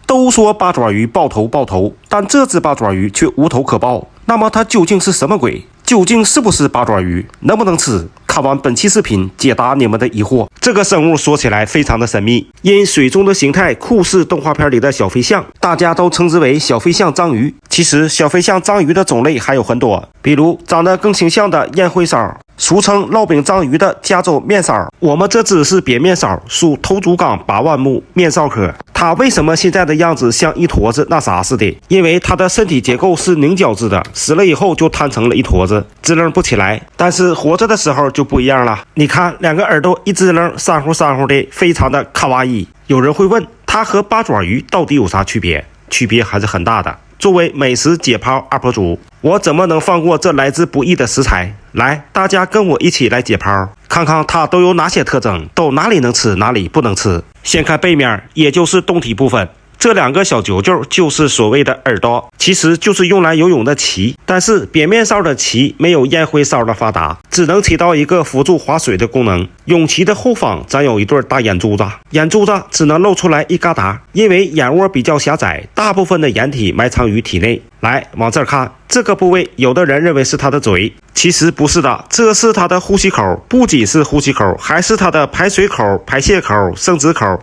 都说八爪鱼爆头，但这只八爪鱼却无头可爆。那么它究竟是什么鬼？究竟是不是八爪鱼？能不能吃？看完本期视频，解答你们的疑惑。这个生物说起来非常的神秘，因水中的形态酷似动画片里的小飞象，大家都称之为小飞象章鱼。其实小飞象章鱼的种类还有很多，比如长得更形象的燕灰烧，俗称烙饼章鱼的加州面烧。我们这只是扁面烧，属头足纲八腕目面烧科。它为什么现在的样子像一坨子那啥似的？因为它的身体结构是凝胶质的，死了以后就摊成了一坨子，支棱不起来。但是活着的时候就不一样了，你看两个耳朵一支棱，三乎的，非常的卡哇伊。有人会问，它和八爪鱼到底有啥区别？区别还是很大的。作为美食解剖UP主，我怎么能放过这来之不易的食材？来，大家跟我一起来解剖，看看它都有哪些特征，都哪里能吃，哪里不能吃。先看背面，也就是胴体部分。这两个小揪揪就是所谓的耳朵，其实就是用来游泳的鳍。但是扁面烧的鳍没有燕灰烧的发达，只能起到一个辅助划水的功能。泳鳍的后方长有一对大眼珠子，眼珠子只能露出来一疙瘩，因为眼窝比较狭窄，大部分的掩体埋藏于体内。来，往这儿看，这个部位有的人认为是它的嘴，其实不是的，这是它的呼吸口，不仅是呼吸口，还是它的排水口、排泄口、生殖口，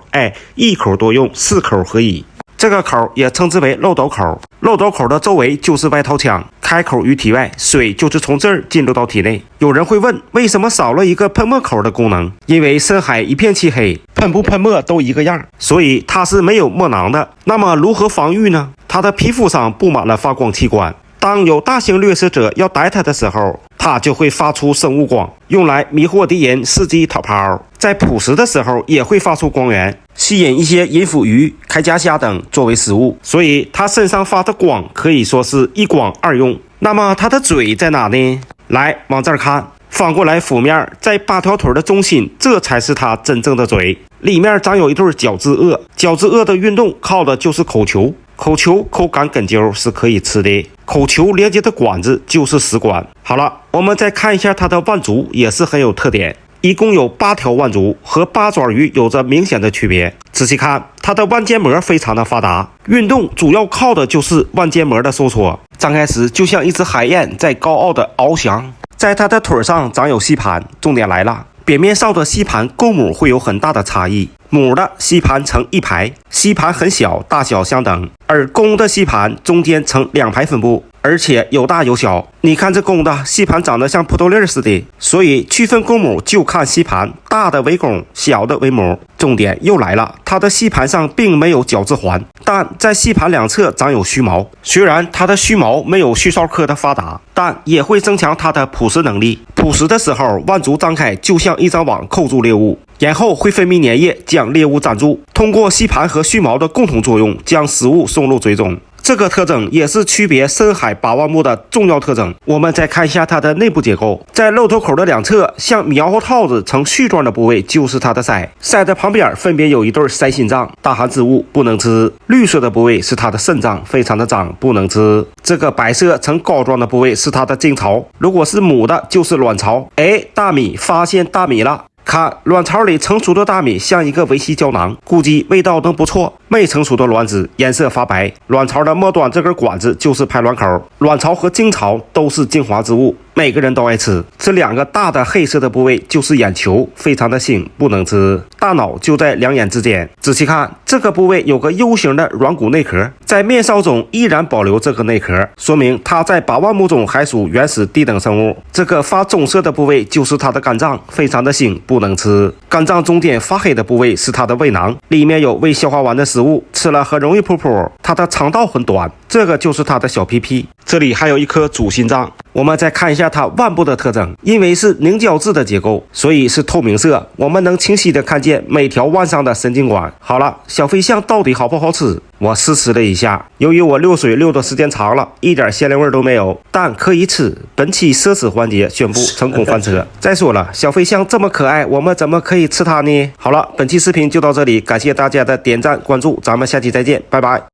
一口多用，四口合一。这个口也称之为漏斗口，漏斗口的周围就是外套腔，开口于体外，水就是从这儿进入到体内。有人会问，为什么少了一个喷墨口的功能？因为深海一片漆黑，喷不喷墨都一个样，所以它是没有墨囊的。那么如何防御呢？它的皮肤上布满了发光器官，当有大型掠食者要逮它的时候，它就会发出生物光，用来迷惑敌人，伺机逃跑。在捕食的时候也会发出光源，吸引一些银腹鱼、铠甲虾等作为食物，所以它身上发的光可以说是一光二用。那么它的嘴在哪呢？来，往这儿看，翻过来腹面，在8条腿的中心，这才是它真正的嘴，里面长有一对角质颚，角质颚的运动靠的就是口球，口球口感根揪是可以吃的，口球连接的管子就是食管。好了，我们再看一下它的腕足，也是很有特点，一共有8条腕足，和八爪鱼有着明显的区别。仔细看，它的腕间膜非常的发达，运动主要靠的就是腕间膜的收缩，张开时就像一只海燕在高傲的翱翔。在它的腿上长有吸盘，重点来了，扁面烧的吸盘公母会有很大的差异，母的吸盘呈一排，吸盘很小，大小相等，而公的吸盘中间呈2排分布，而且有大有小。你看这公的吸盘长得像葡萄粒似的，所以区分公母就看吸盘，大的为公，小的为母。重点又来了，它的吸盘上并没有角质环，但在吸盘两侧长有须毛。虽然它的须毛没有须梢科的发达，但也会增强它的捕食能力。捕食的时候，腕足张开，就像一张网扣住猎物，然后会分泌粘液将猎物粘住，通过吸盘和须毛的共同作用，将食物送入嘴中。这个特征也是区别深海八腕目的重要特征。我们再看一下它的内部结构，在漏斗口的两侧，像猕猴套子呈絮状的部位就是它的鳃，鳃的旁边分别有一对鳃心脏，大含之物不能吃。绿色的部位是它的肾脏，非常的脏，不能吃。这个白色呈膏状的部位是它的精巢，如果是母的就是卵巢。大米发现大米了。看卵巢里成熟的大米像一个维系胶囊，估计味道能不错。未成熟的卵子颜色发白，卵巢的末端这根管子就是排卵口。卵巢和精巢都是精华之物，每个人都爱吃。这2个大的黑色的部位就是眼球，非常的腥，不能吃。大脑就在两眼之间，仔细看，这个部位有个 U 型的软骨内壳，在面烧中依然保留这个内壳，说明它在8万目中还属原始低等生物。这个发棕色的部位就是它的肝脏，非常的腥，不能吃。肝脏中间发黑的部位是它的胃囊，里面有未消化完的食物，吃了很容易噗噗。它的肠道很短，这个就是它的小屁屁。这里还有一颗主心脏。我们再看一下它腕部的特征，因为是凝胶质的结构，所以是透明色，我们能清晰的看见每条腕上的神经管。好了，小飞象到底好不好吃？我试吃了一下，由于我溜水溜的时间长了，一点鲜灵味都没有，但可以吃。本期奢侈环节宣布成功翻车。再说了，小飞象这么可爱，我们怎么可以吃它呢？好了，本期视频就到这里，感谢大家的点赞关注，咱们下期再见，拜拜。